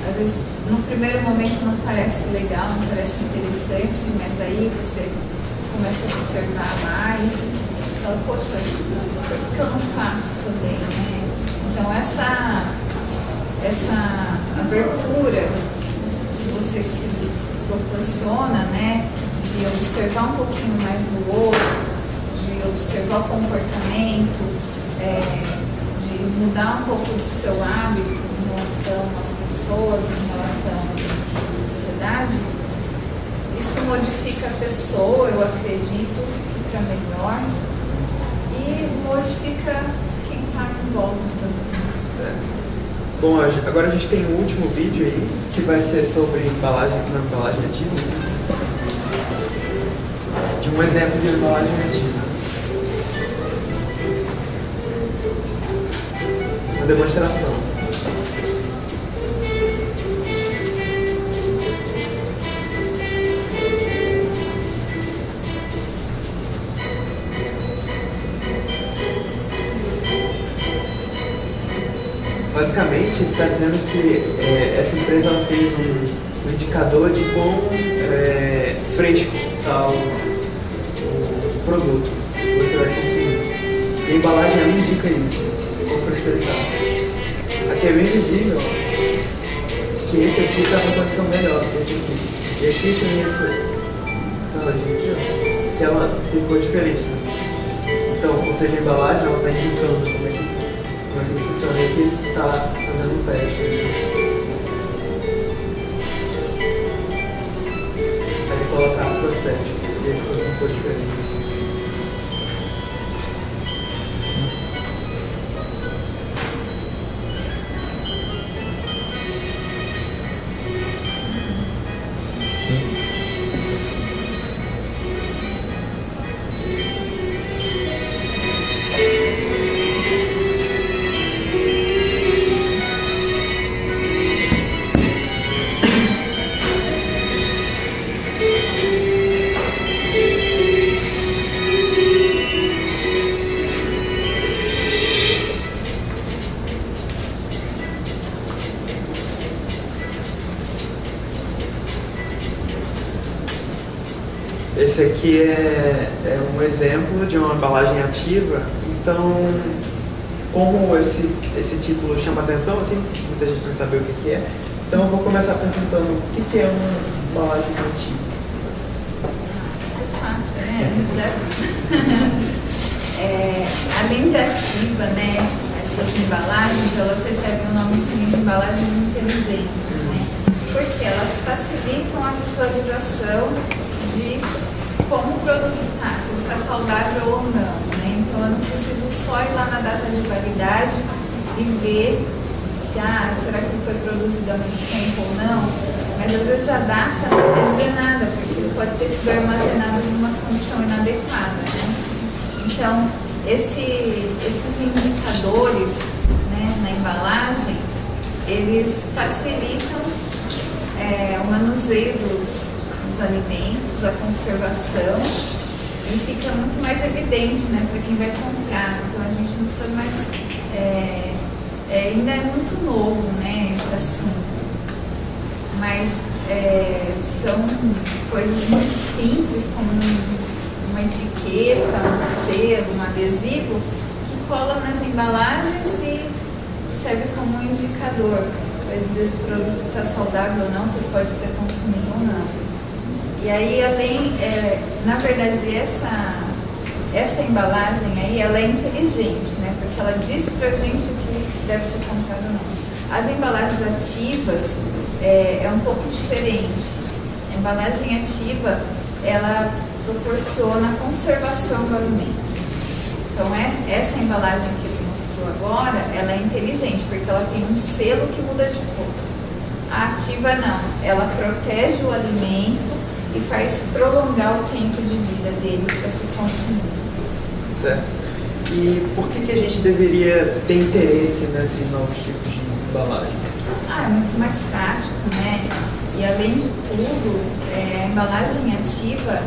às vezes no primeiro momento não parece legal, não parece interessante, mas aí você começa a observar mais, fala, poxa, por que eu não faço também, né? Então essa abertura que você se proporciona, né, de observar um pouquinho mais o outro, de observar o comportamento, de mudar um pouco do seu hábito em relação às pessoas, em relação à sociedade, isso modifica a pessoa, eu acredito, para melhor, e modifica quem está em volta também. Certo. Bom, agora a gente tem um último vídeo aí, que vai ser sobre embalagem ativa, de um exemplo de embalagem ativa. Uma demonstração. Basicamente, ele está dizendo que essa empresa ela fez um indicador de quão fresco está o produto que você vai consumir. E a embalagem ela indica isso, quão fresco ele está. Aqui é bem visível que esse aqui está com condição melhor do que esse aqui. E aqui tem essa rodinha aqui, ó, que ela tem cor diferente. Né? Então, ou seja, a embalagem ela está indicando como é que funciona. E aqui ele está fazendo um teste. Aí ele coloca ácido acético e ele fica com uma cor diferente. Esse aqui é um exemplo de uma embalagem ativa. Então, como esse título chama atenção, assim, muita gente não sabe o que é. Então eu vou começar perguntando o que é uma embalagem ativa. Isso é fácil, né? A gente já... além de ativa, né, essas embalagens, elas recebem o nome também de embalagens inteligentes, né? Porque elas facilitam a visualização de como o produto está, se ele está saudável ou não, né? Então eu não preciso só ir lá na data de validade e ver se, será que ele foi produzido há muito tempo ou não, mas às vezes a data não quer dizer nada, porque ele pode ter sido armazenado em uma condição inadequada, né? Então, esses indicadores, né, na embalagem, eles facilitam o manuseio dos alimentos, a conservação, e fica muito mais evidente, né, para quem vai comprar. Então a gente não precisa mais, ainda é muito novo, né, esse assunto, mas são coisas muito simples, como uma etiqueta, um selo, um adesivo, que cola nas embalagens e serve como um indicador para dizer se o produto está saudável ou não, se pode ser consumido ou não. E aí, além, na verdade, essa embalagem aí, ela é inteligente, né? Porque ela diz pra gente o que deve ser comprado ou não. As embalagens ativas é um pouco diferente. A embalagem ativa, ela proporciona a conservação do alimento. Então, essa embalagem que ele mostrou agora, ela é inteligente, porque ela tem um selo que muda de cor. A ativa não, ela protege o alimento e faz prolongar o tempo de vida dele para ser consumido. Certo. E por que a gente deveria ter interesse nesses novos tipos de embalagem? É muito mais prático, né? E além de tudo, a embalagem ativa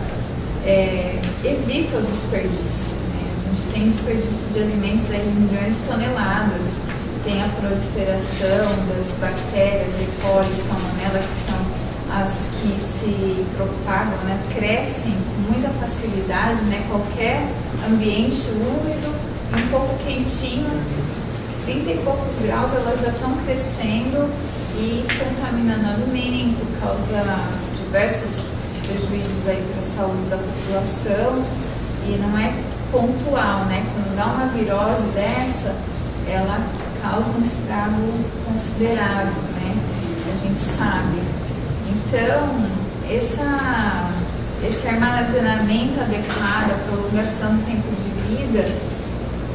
evita o desperdício, né? A gente tem desperdício de alimentos aí de milhões de toneladas. Tem a proliferação das bactérias, E. coli, salmonella, que são as que se propagam, né, crescem com muita facilidade, né, qualquer ambiente úmido, um pouco quentinho, 30 e poucos graus, elas já estão crescendo e contaminando o alimento, causa diversos prejuízos aí para a saúde da população e não é pontual, né, quando dá uma virose dessa, ela causa um estrago considerável, né, a gente sabe. Então, esse armazenamento adequado, a prolongação do tempo de vida,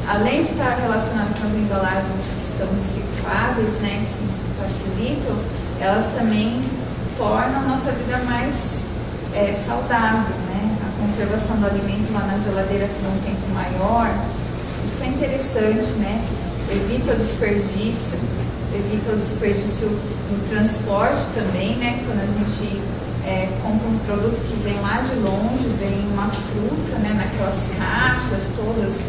além de estar relacionado com as embalagens que são recicláveis, né, que facilitam, elas também tornam a nossa vida mais saudável, né? A conservação do alimento lá na geladeira por um tempo maior, isso é interessante, né? Evita o desperdício no transporte também, né? Quando a gente compra um produto que vem lá de longe, vem uma fruta, né? Naquelas caixas todas,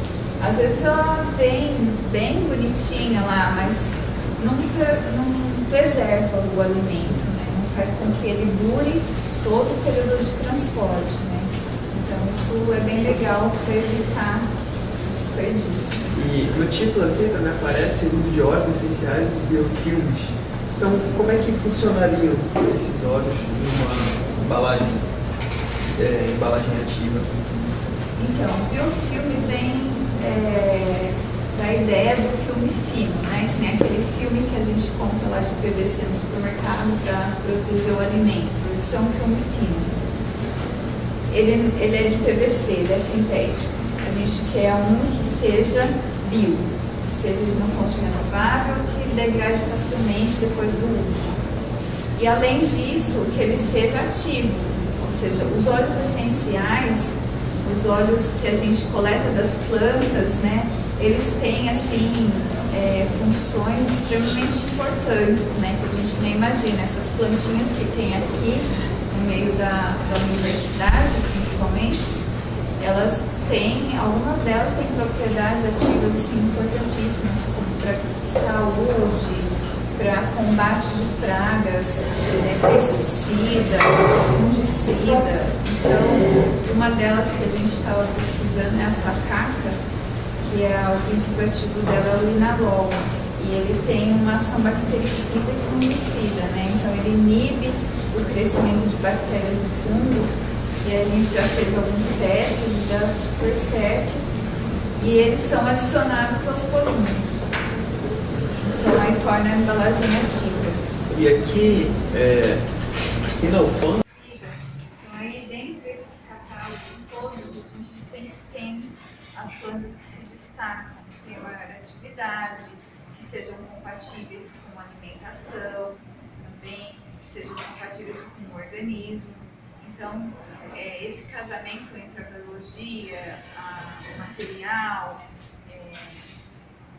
às vezes ela vem bem bonitinha lá, mas não preserva o alimento, né? Não faz com que ele dure todo o período de transporte, né? Então isso é bem legal para evitar o desperdício. E no título aqui também aparece o uso de óleos essenciais e biofilmes. Então, como é que funcionariam esses óleos numa embalagem ativa? Então, o biofilme vem da ideia do filme fino, né? Que nem aquele filme que a gente compra lá de PVC no supermercado para proteger o alimento. Isso é um filme fino. Ele é de PVC, ele é sintético. A gente quer um que seja bio, que seja de uma fonte renovável, que degrade facilmente depois do uso. E além disso, que ele seja ativo, ou seja, os óleos essenciais, os óleos que a gente coleta das plantas, né, eles têm assim funções extremamente importantes, né, que a gente nem imagina. Essas plantinhas que tem aqui no meio da universidade, principalmente, elas têm, algumas delas têm propriedades ativas assim, importantíssimas, como para saúde, para combate de pragas, pesticida, fungicida. Então, uma delas que a gente estava pesquisando é a sacaca, que o princípio ativo dela é o linalol. E ele tem uma ação bactericida e fungicida, né? Então, ele inibe o crescimento de bactérias e fungos. E a gente já fez alguns testes e dá super certo. E eles são adicionados aos polímeros. Então aí torna a embalagem ativa. E aqui na alfândega. Então aí dentre esses catálogos todos, a gente sempre tem as plantas que se destacam, que têm maior atividade, que sejam compatíveis com a alimentação, também, que sejam compatíveis com o organismo. Então, esse casamento entre a biologia, o material,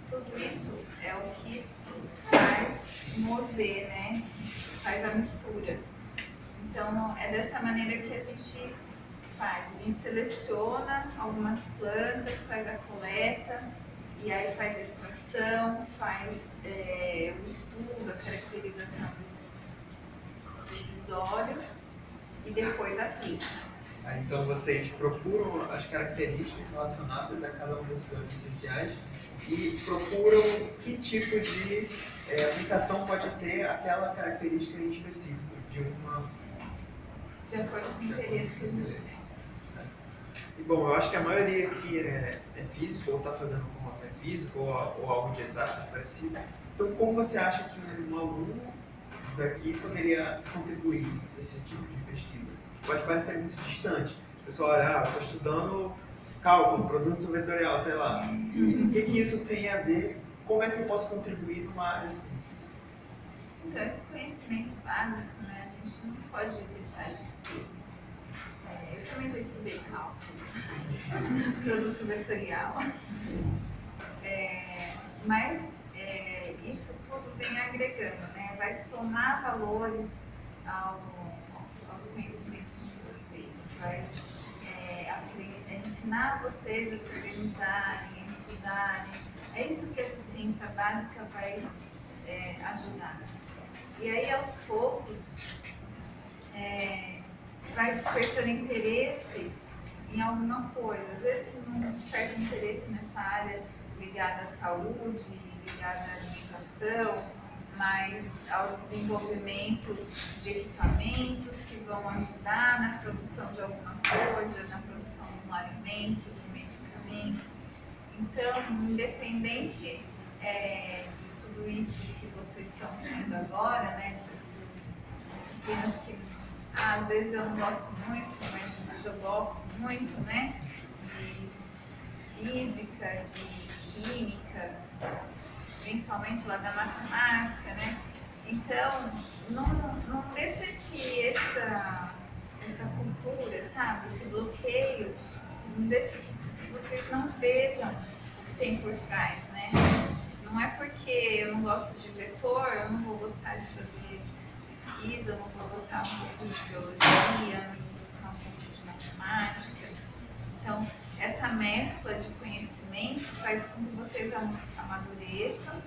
tudo isso é o que faz mover, né? Faz a mistura. Então, é dessa maneira que a gente faz. A gente seleciona algumas plantas, faz a coleta, e aí faz a extração, faz o estudo, a caracterização desses óleos, e depois aplica. Então vocês procuram as características relacionadas a cada um desses óleos essenciais e procuram que tipo de aplicação pode ter aquela característica em específico de acordo com o interesse que a gente tem. E bom, eu acho que a maioria aqui é física, ou está fazendo formação física, ou algo de exato, parecido. Então, como você acha que um aluno daqui poderia contribuir nesse tipo de pesquisa? Pode parecer muito distante. O pessoal olha, estou estudando cálculo, produto vetorial, sei lá. O que isso tem a ver? Como é que eu posso contribuir numa área assim? Então, esse conhecimento básico, né, a gente não pode deixar de ter. Eu também já estudei cálculo, produto vetorial. Mas isso tudo vem agregando, né? Vai somar valores aos conhecimentos de vocês, vai ensinar vocês a se organizarem, a estudarem. É isso que essa ciência básica vai ajudar. E aí, aos poucos, vai despertando interesse em alguma coisa. Às vezes não desperta interesse nessa área ligada à saúde, ligada à alimentação, mas ao desenvolvimento de equipamentos que vão ajudar na produção de alguma coisa, na produção de um alimento, de um medicamento. Então, independente de tudo isso que vocês estão vendo agora, né, dessas disciplinas que às vezes eu não gosto muito, mas às vezes eu gosto muito, né, física, de química, principalmente lá da matemática, né? Então, não deixa que essa cultura, sabe, esse bloqueio, não deixa que vocês não vejam o que tem por trás, né? Não é porque eu não gosto de vetor, eu não vou gostar de fazer pesquisa, eu não vou gostar um pouco de biologia, eu não vou gostar um pouco de matemática. Então, essa mescla de conhecimento faz com que vocês amadureçam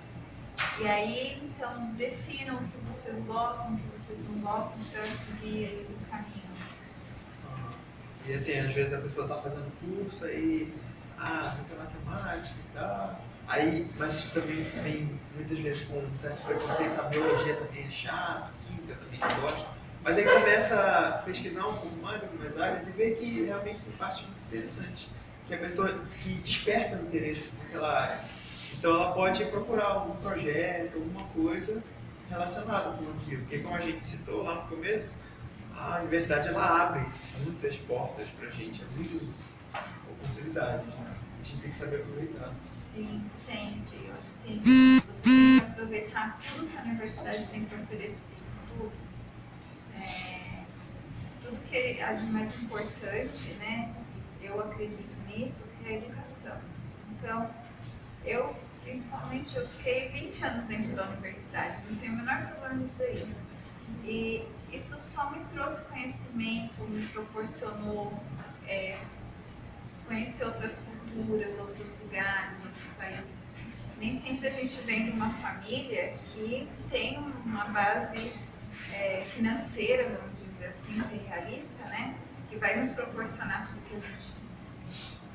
e aí, então, definam o que vocês gostam, o que vocês não gostam para seguir aí o caminho. E assim, às vezes a pessoa está fazendo curso aí, muita matemática e tal. Aí, mas também vem muitas vezes com um certo preconceito, a biologia também é chato, química também não gosta. Mas aí começa a pesquisar um pouco mais em algumas áreas e vê que realmente tem parte muito interessante, que a pessoa que desperta o interesse naquela área. Então ela pode procurar algum projeto, alguma coisa relacionada com aquilo. Porque como a gente citou lá no começo, a universidade ela abre muitas portas para a gente, muitas oportunidades. Né? A gente tem que saber aproveitar. Sim, sempre. Eu acho que você tem que aproveitar tudo que a universidade tem para oferecer. Tudo. Tudo que é de mais importante, né? Eu acredito nisso, que é a educação. Então, principalmente, eu fiquei 20 anos dentro da universidade, não tenho o menor problema em dizer isso. E isso só me trouxe conhecimento, me proporcionou conhecer outras culturas, outros lugares, outros países. Nem sempre a gente vem de uma família que tem uma base financeira, vamos dizer assim, ser realista, né? Que vai nos proporcionar tudo que a gente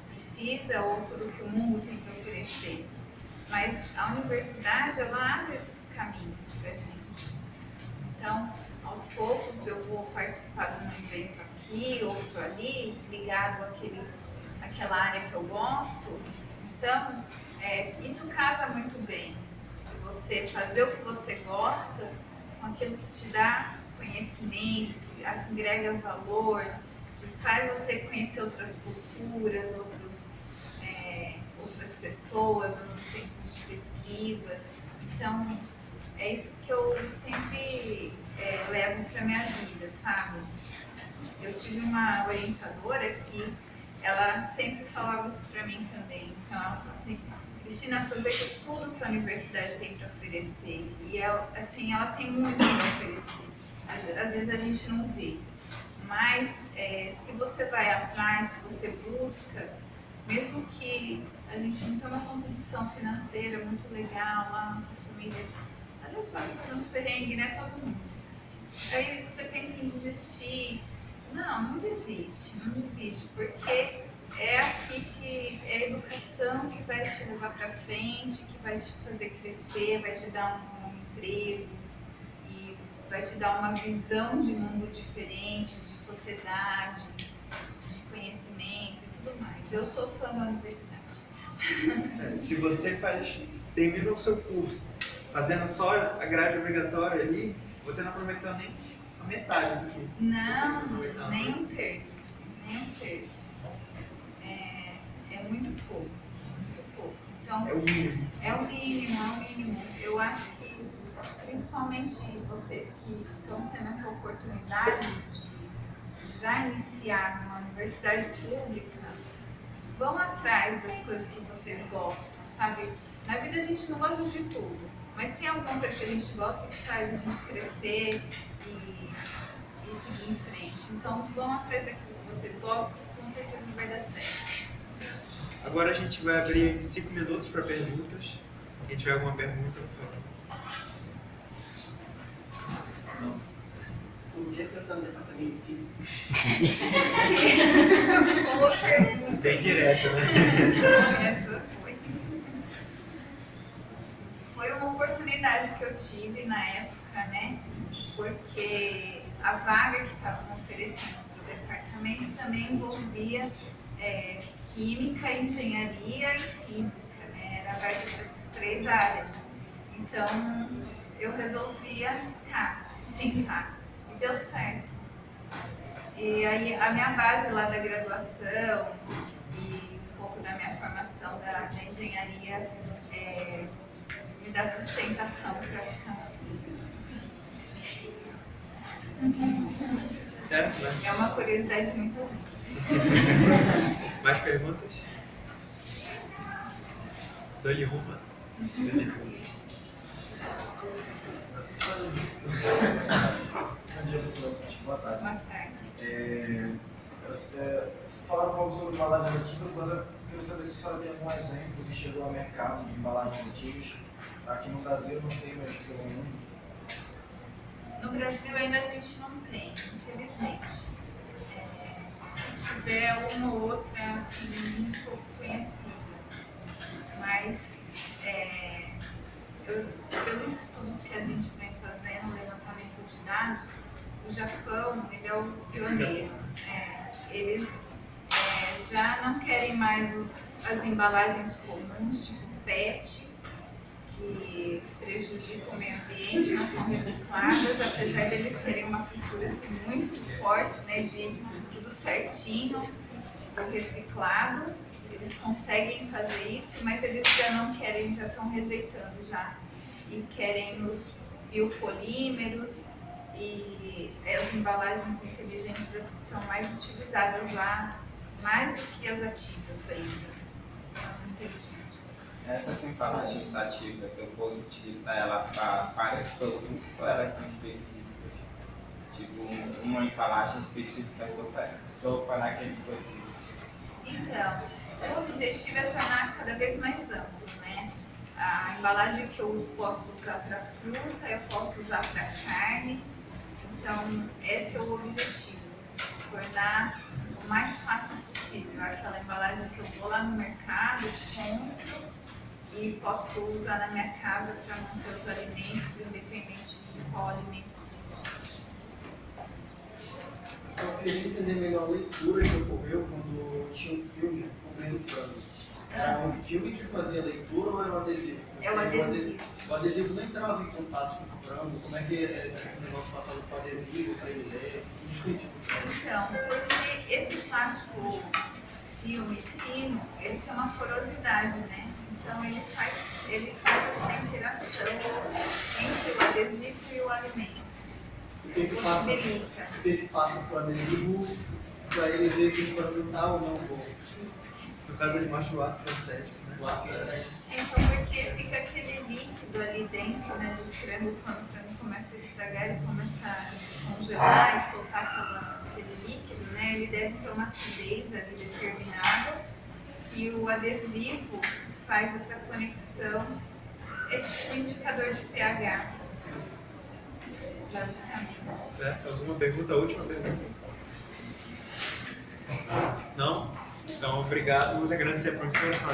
precisa ou tudo que o mundo tem para oferecer. Mas a universidade, ela abre esses caminhos para a gente. Então, aos poucos eu vou participar de um evento aqui, outro ali, ligado àquela área que eu gosto. Então, isso casa muito bem. Você fazer o que você gosta com aquilo que te dá conhecimento, que agrega valor, que faz você conhecer outras culturas, outras pessoas, outros centros de pesquisa. Então, é isso que eu sempre levo para minha vida, sabe? Eu tive uma orientadora que ela sempre falava isso para mim também. Então, ela falou assim: Cristina, aproveita tudo que a universidade tem para oferecer. E assim, ela tem muito para oferecer. Às vezes a gente não vê. Mas se você vai atrás, se você busca, mesmo que a gente não tenha uma condição financeira muito legal lá, nossa família, às vezes passa por uns perrengues, né? Todo mundo. Aí você pensa em desistir. Não desiste, porque é aqui que é a educação que vai te levar para frente, que vai te fazer crescer, vai te dar um emprego e vai te dar uma visão de mundo diferente, de sociedade, de conhecimento e tudo mais. Eu sou fã da universidade. Se você termina o seu curso fazendo só a grade obrigatória ali, você não aproveitou nem a metade do que não, nem um terço. É muito pouco. Então, é o mínimo. É o mínimo. Eu acho que, principalmente vocês que estão tendo essa oportunidade de já iniciar numa universidade pública, vão atrás das coisas que vocês gostam, sabe? Na vida a gente não gosta de tudo, mas tem alguma coisa que a gente gosta que faz a gente crescer e seguir em frente. Então, vão atrás daquilo que vocês gostam, que com certeza vai dar certo. Agora a gente vai abrir 5 minutos para perguntas. Quem tiver alguma pergunta, por favor. Não. Um dia você está no departamento de física. Boa pergunta. Bem direto, né? Essa foi uma oportunidade que eu tive na época, né? Porque a vaga que estavam oferecendo para o departamento também envolvia química, engenharia e física, né? Era vaga para essas 3 áreas. Então, eu resolvi arriscar, tentar. E deu certo. E aí, a minha base lá da graduação e um pouco da minha formação dá sustentação para ficar isso. Certo, né? É uma curiosidade muito boa. Mais perguntas? Dou-lhe uma. Bom dia, pessoal. Boa tarde. Boa tarde. Falaram um pouco sobre embalagens antigas, mas eu quero saber se a senhora tem algum exemplo que chegou ao mercado de embalagens antigas. Aqui no Brasil, não sei, mas pelo mundo. No Brasil ainda a gente não tem, infelizmente. Se tiver uma ou outra, assim, muito pouco conhecida. Mas, pelos estudos que a gente vem fazendo, levantamento de dados, o Japão ele é o pioneiro. Eles já não querem mais as embalagens comuns, tipo PET, que prejudicam o meio ambiente, não são recicladas, apesar deles terem uma cultura assim, muito forte, né, de tudo certinho, o reciclado. Eles conseguem fazer isso, mas eles já não querem, já estão rejeitando já. E querem os biopolímeros e as embalagens inteligentes, as que são mais utilizadas lá, mais do que as ativas ainda, as inteligentes. Essas embalagens ativas, eu posso utilizar ela para vários produtos ou elas são específicas? Tipo, uma embalagem específica só para aquele produto? Então, o objetivo é tornar cada vez mais amplo, né? A embalagem que eu posso usar para fruta, eu posso usar para carne. Então, esse é o objetivo, tornar o mais fácil possível. Aquela embalagem que eu vou lá no mercado, compro e posso usar na minha casa para manter os alimentos, independente de qual alimento seja. Só queria entender melhor a leitura que ocorreu quando tinha um filme Comendo Frango. Era um filme que fazia a leitura ou era um adesivo? É o adesivo. O adesivo não entrava em contato com o frango. Como é que esse negócio passava para o adesivo, para ele ler? Então, porque esse plástico filme fino, ele tem uma porosidade, né? Então ele faz essa interação entre o adesivo e o alimento. O que passa para o adesivo para ele ver que o frango está ou não bom? No caso, ele mostra o ácido acético, né? O ácido acético. Então, porque fica aquele líquido ali dentro, né, do frango, quando o frango começa a estragar, ele começa a descongelar e soltar aquele líquido, né? Ele deve ter uma acidez ali determinada e o adesivo faz essa conexão, é tipo um indicador de pH, basicamente. Certo? Alguma pergunta? A última pergunta? Não? Então, obrigado. Vamos agradecer a participação.